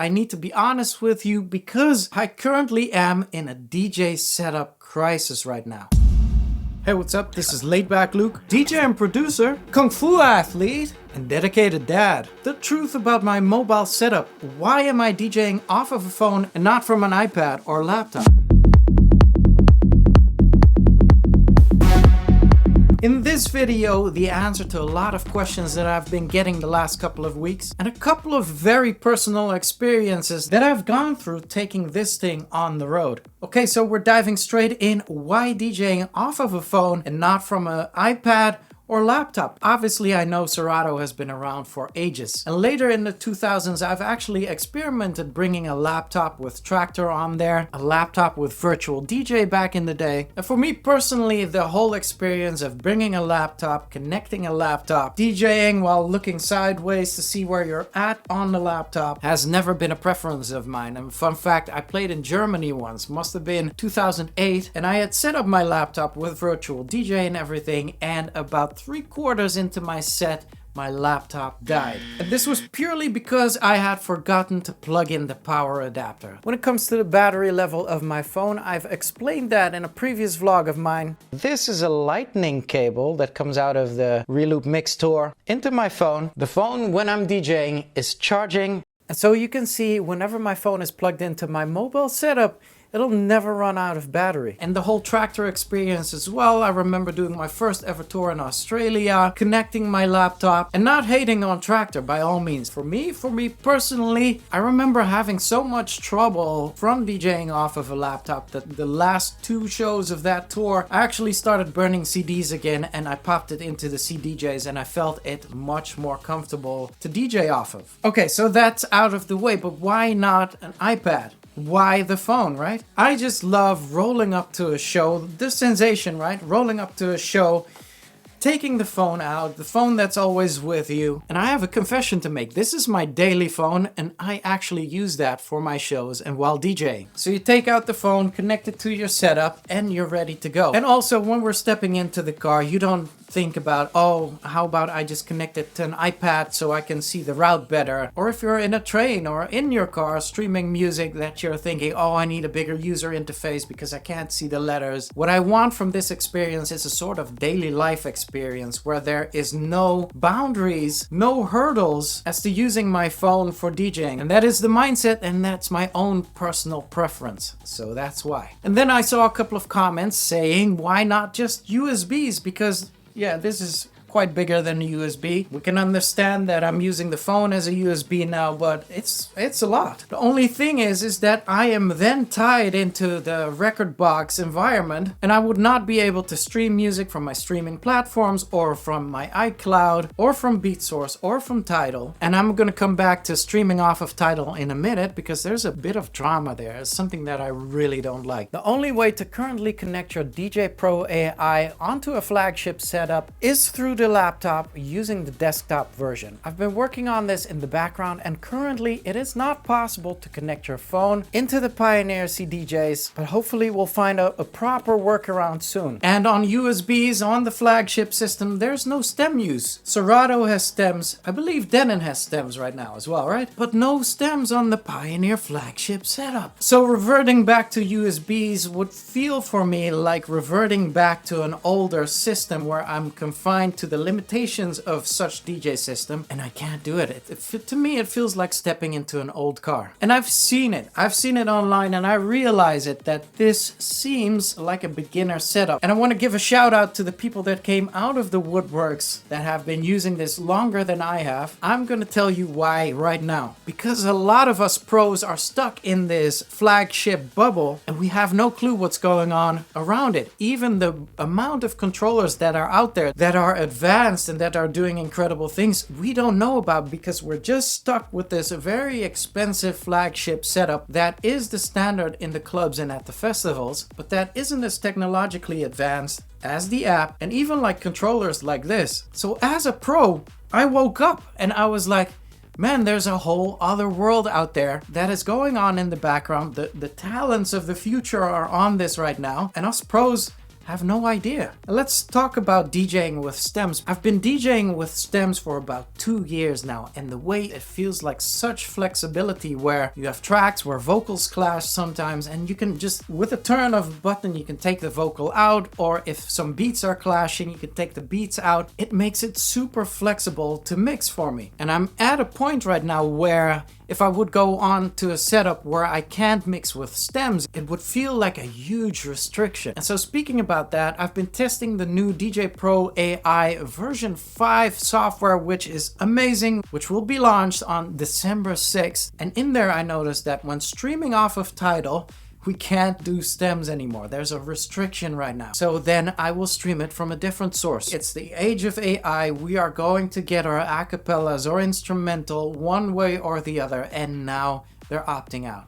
I need to be honest with you because I currently am in a DJ setup crisis right now. Hey, what's up? This is Laidback Luke, DJ and producer, Kung Fu athlete, and dedicated dad. The truth about my mobile setup. Why am I DJing off of a phone and not from an iPad or laptop? In this video, the answer to a lot of questions that I've been getting the last couple of weeks, and a couple of very personal experiences that I've gone through taking this thing on the road. Okay, so we're diving straight in. Why DJing off of a phone and not from an iPad or laptop? Obviously, I know Serato has been around for ages. And later in the 2000s, I've actually experimented bringing a laptop with Tractor on there, a laptop with Virtual DJ back in the day. And for me personally, the whole experience of bringing a laptop, connecting a laptop, DJing while looking sideways to see where you're at on the laptop has never been a preference of mine. And fun fact, I played in Germany once, must have been 2008, and I had set up my laptop with Virtual DJ and everything, and about 3/4 into my set, my laptop died. And this was purely because I had forgotten to plug in the power adapter. When it comes to the battery level of my phone, I've explained that in a previous vlog of mine. This is a lightning cable that comes out of the Reloop Mix Tour into my phone. The phone, when I'm DJing, is charging. And so you can see whenever my phone is plugged into my mobile setup, it'll never run out of battery. And the whole Tractor experience as well. I remember doing my first ever tour in Australia, connecting my laptop, and not hating on Tractor by all means. For me personally, I remember having so much trouble from DJing off of a laptop that the last 2 shows of that tour, I actually started burning CDs again, and I popped it into the CDJs, and I felt it much more comfortable to DJ off of. Okay, so that's out of the way, but why not an iPad? Why the phone, right? I just love rolling up to a show, the sensation, right? Rolling up to a show, taking the phone out, the phone that's always with you. And I have a confession to make. This is my daily phone, and I actually use that for my shows and while DJing. So you take out the phone, connect it to your setup, and you're ready to go. And also, when we're stepping into the car, you don't think about, oh, how about I just connect it to an iPad so I can see the route better? Or if you're in a train or in your car streaming music that you're thinking, oh, I need a bigger user interface because I can't see the letters. What I want from this experience is a sort of daily life experience where there is no boundaries, no hurdles as to using my phone for DJing. And that is the mindset, and that's my own personal preference. So that's why. And then I saw a couple of comments saying, why not just USBs? Because yeah, this is quite bigger than a USB. We can understand that I'm using the phone as a USB now, but it's a lot. The only thing is that I am then tied into the record box environment, and I would not be able to stream music from my streaming platforms or from my iCloud or from BeatSource or from Tidal. And I'm gonna come back to streaming off of Tidal in a minute because there's a bit of drama there. It's something that I really don't like. The only way to currently connect your DJ Pro AI onto a flagship setup is through the laptop using the desktop version. I've been working on this in the background, and currently it is not possible to connect your phone into the Pioneer CDJs, but hopefully we'll find a proper workaround soon. And on USBs on the flagship system, there's no stem use. Serato has stems. I believe Denon has stems right now as well, right? But no stems on the Pioneer flagship setup. So reverting back to USBs would feel for me like reverting back to an older system where I'm confined to the limitations of such DJ system, and I can't do it. To me, it feels like stepping into an old car. And I've seen it online, and I realize that this seems like a beginner setup. And I want to give a shout out to the people that came out of the woodworks that have been using this longer than I have. I'm gonna tell you why right now. Because a lot of us pros are stuck in this flagship bubble, and we have no clue what's going on around it. Even the amount of controllers that are out there that are advanced and that are doing incredible things, we don't know about because we're just stuck with this very expensive flagship setup that is the standard in the clubs and at the festivals, but that isn't as technologically advanced as the app and even like controllers like this. So as a pro, I woke up and I was like, man, there's a whole other world out there that is going on in the background. The talents of the future are on this right now, and us pros have no idea. Let's talk about DJing with stems. I've been DJing with stems for about 2 years now, and the way it feels like such flexibility where you have tracks where vocals clash sometimes, and you can just, with a turn of a button, you can take the vocal out, or if some beats are clashing, you can take the beats out. It makes it super flexible to mix for me. And I'm at a point right now where if I would go on to a setup where I can't mix with stems, it would feel like a huge restriction. And so speaking about that, I've been testing the new DJ Pro AI version 5 software, which is amazing, which will be launched on December 6th. And in there I noticed that when streaming off of Tidal, we can't do stems anymore. There's a restriction right now. So then I will stream it from a different source. It's the age of AI. We are going to get our acapellas or instrumental one way or the other, and now they're opting out.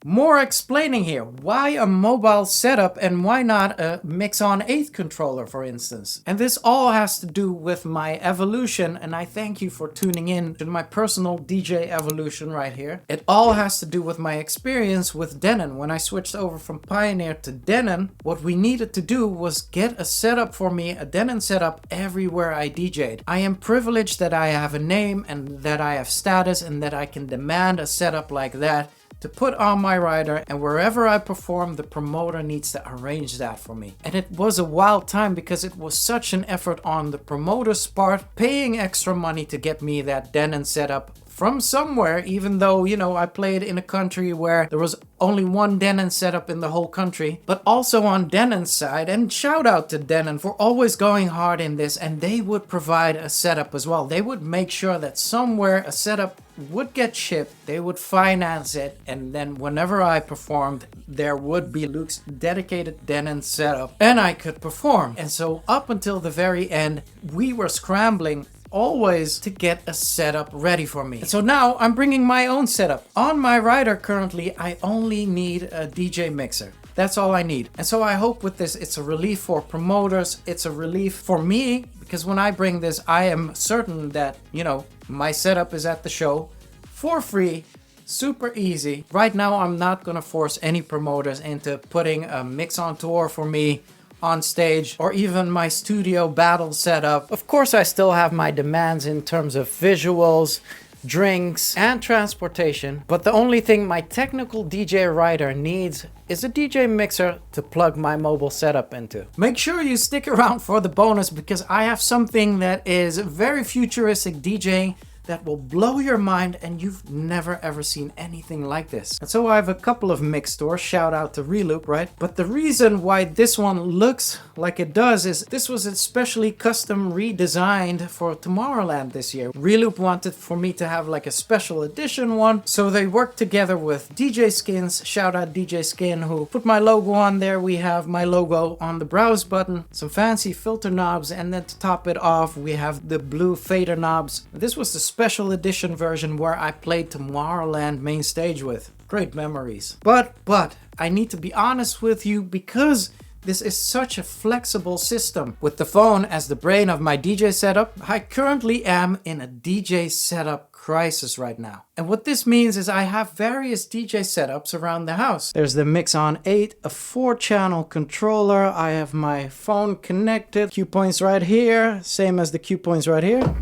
More explaining here. Why a mobile setup and why not a Mix-On 8 controller, for instance? And this all has to do with my evolution, and I thank you for tuning in to my personal DJ evolution right here. It all has to do with my experience with Denon. When I switched over from Pioneer to Denon, what we needed to do was get a setup for me, a Denon setup everywhere I DJ'd. I am privileged that I have a name and that I have status and that I can demand a setup like that to put on my rider, and wherever I perform, the promoter needs to arrange that for me. And it was a wild time because it was such an effort on the promoter's part, paying extra money to get me that Denon setup from somewhere, even though, you know, I played in a country where there was only one Denon setup in the whole country, but also on Denon's side. And shout out to Denon for always going hard in this, and they would provide a setup as well. They would make sure that somewhere a setup would get shipped, they would finance it, and then whenever I performed, there would be Luke's dedicated Denon setup, and I could perform. And so up until the very end, we were scrambling always to get a setup ready for me. And so now I'm bringing my own setup. On my rider currently, I only need a DJ mixer. That's all I need. And so I hope with this, it's a relief for promoters. It's a relief for me, because when I bring this, I am certain that, you know, my setup is at the show for free, super easy. Right now, I'm not gonna force any promoters into putting a mix on tour for me on stage, or even my studio battle setup. Of course, I still have my demands in terms of visuals, drinks, and transportation, but the only thing my technical DJ rider needs is a DJ mixer to plug my mobile setup into. Make sure you stick around for the bonus, because I have something that is very futuristic DJing that will blow your mind, and you've never ever seen anything like this. And so I have a couple of mix stores, shout out to Reloop, right? But the reason why this one looks like it does is this was especially custom redesigned for Tomorrowland this year. Reloop wanted for me to have like a special edition one, so they worked together with DJ Skins, shout out DJ Skin, who put my logo on there. We have my logo on the browse button, some fancy filter knobs, and then to top it off, we have the blue fader knobs. This was the special edition version where I played Tomorrowland main stage with. Great memories. But I need to be honest with you, because this is such a flexible system. With the phone as the brain of my DJ setup, I currently am in a DJ setup crisis right now. And what this means is I have various DJ setups around the house. There's the Mix-On 8, a 4-channel controller. I have my phone connected. Cue points right here, same as the cue points right here.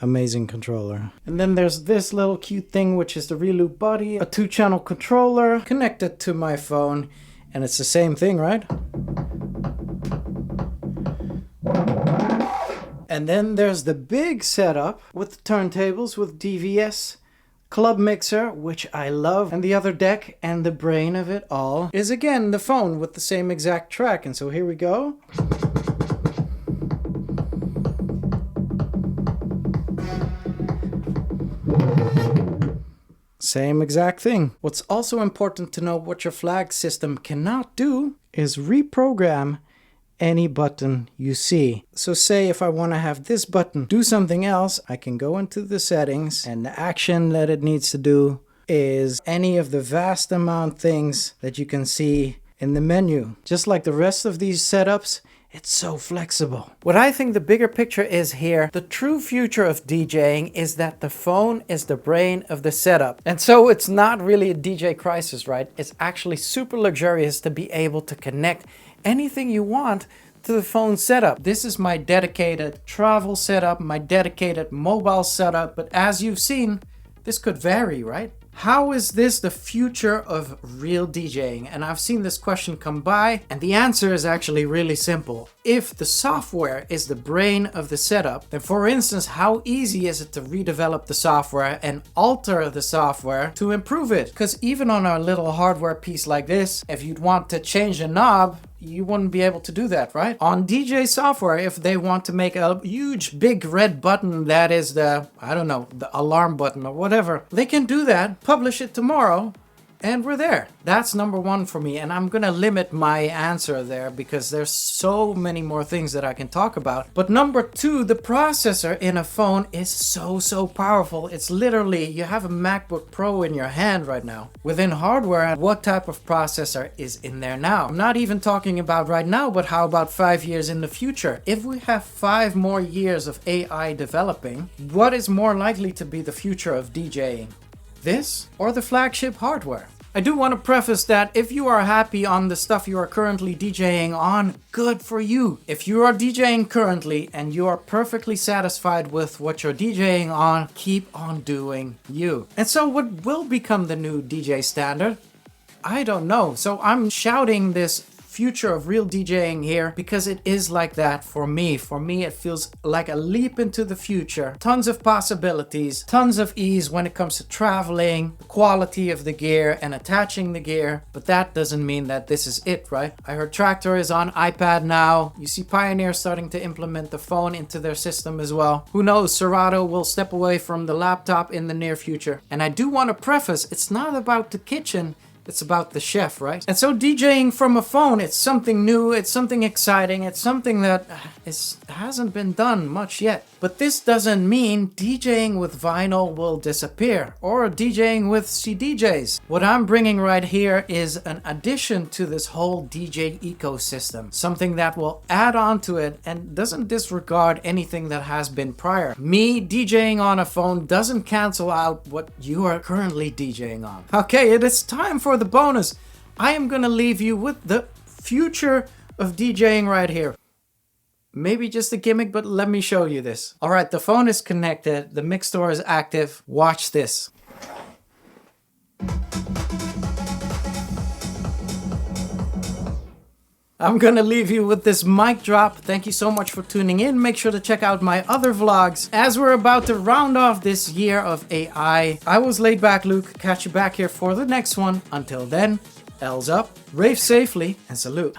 Amazing controller. And then there's this little cute thing, which is the Reloop body, a 2-channel controller connected to my phone, and it's the same thing, right? And then there's the big setup with the turntables with DVS, club mixer, which I love, and the other deck, and the brain of it all is again the phone with the same exact track. And so here we go. Same exact thing. What's also important to know, what your flag system cannot do is reprogram any button you see. So say if I want to have this button do something else, I can go into the settings, and the action that it needs to do is any of the vast amount things that you can see in the menu. Just like the rest of these setups, It's so flexible. What I think the bigger picture is here, the true future of DJing is that the phone is the brain of the setup. And so it's not really a DJ crisis, right? It's actually super luxurious to be able to connect anything you want to the phone setup. This is my dedicated travel setup, my dedicated mobile setup, but as you've seen, this could vary, right? How is this the future of real DJing? And I've seen this question come by, and the answer is actually really simple. If the software is the brain of the setup, then for instance, how easy is it to redevelop the software and alter the software to improve it? Because even on a little hardware piece like this, if you'd want to change a knob, you wouldn't be able to do that, right? On DJ software, if they want to make a huge big red button that is the, I don't know, the alarm button or whatever, they can do that, publish it tomorrow, and we're there. That's number one for me, and I'm gonna limit my answer there because there's so many more things that I can talk about. But number two, the processor in a phone is so powerful. It's literally, you have a MacBook Pro in your hand right now. Within hardware, what type of processor is in there now? I'm not even talking about right now, but how about 5 years in the future? If we have 5 more years of AI developing, what is more likely to be the future of DJing? This or the flagship hardware? I do want to preface that if you are happy on the stuff you are currently DJing on, good for you. If you are DJing currently and you are perfectly satisfied with what you're DJing on, keep on doing you. And so what will become the new DJ standard? I don't know. So I'm shouting this future of real DJing here because it is like that for me. For me, it feels like a leap into the future. Tons of possibilities, tons of ease when it comes to traveling, the quality of the gear and attaching the gear. But that doesn't mean that this is it, right? I heard Tractor is on iPad now. You see Pioneer starting to implement the phone into their system as well. Who knows, Serato will step away from the laptop in the near future. And I do want to preface, it's not about the kitchen, it's about the chef, right? And so DJing from a phone, it's something new, it's something exciting, it's something that hasn't been done much yet. But this doesn't mean DJing with vinyl will disappear or DJing with CDJs. What I'm bringing right here is an addition to this whole DJ ecosystem, something that will add on to it and doesn't disregard anything that has been prior. Me DJing on a phone doesn't cancel out what you are currently DJing on. Okay, it is time for the bonus. I am gonna leave you with the future of DJing right here. Maybe just a gimmick, but let me show you this. All right, the phone is connected, the mix store is active. Watch this. I'm gonna leave you with this mic drop. Thank you so much for tuning in. Make sure to check out my other vlogs as we're about to round off this year of AI. I was Laidback Luke. Catch you back here for the next one. Until then, L's up, rave safely, and salute.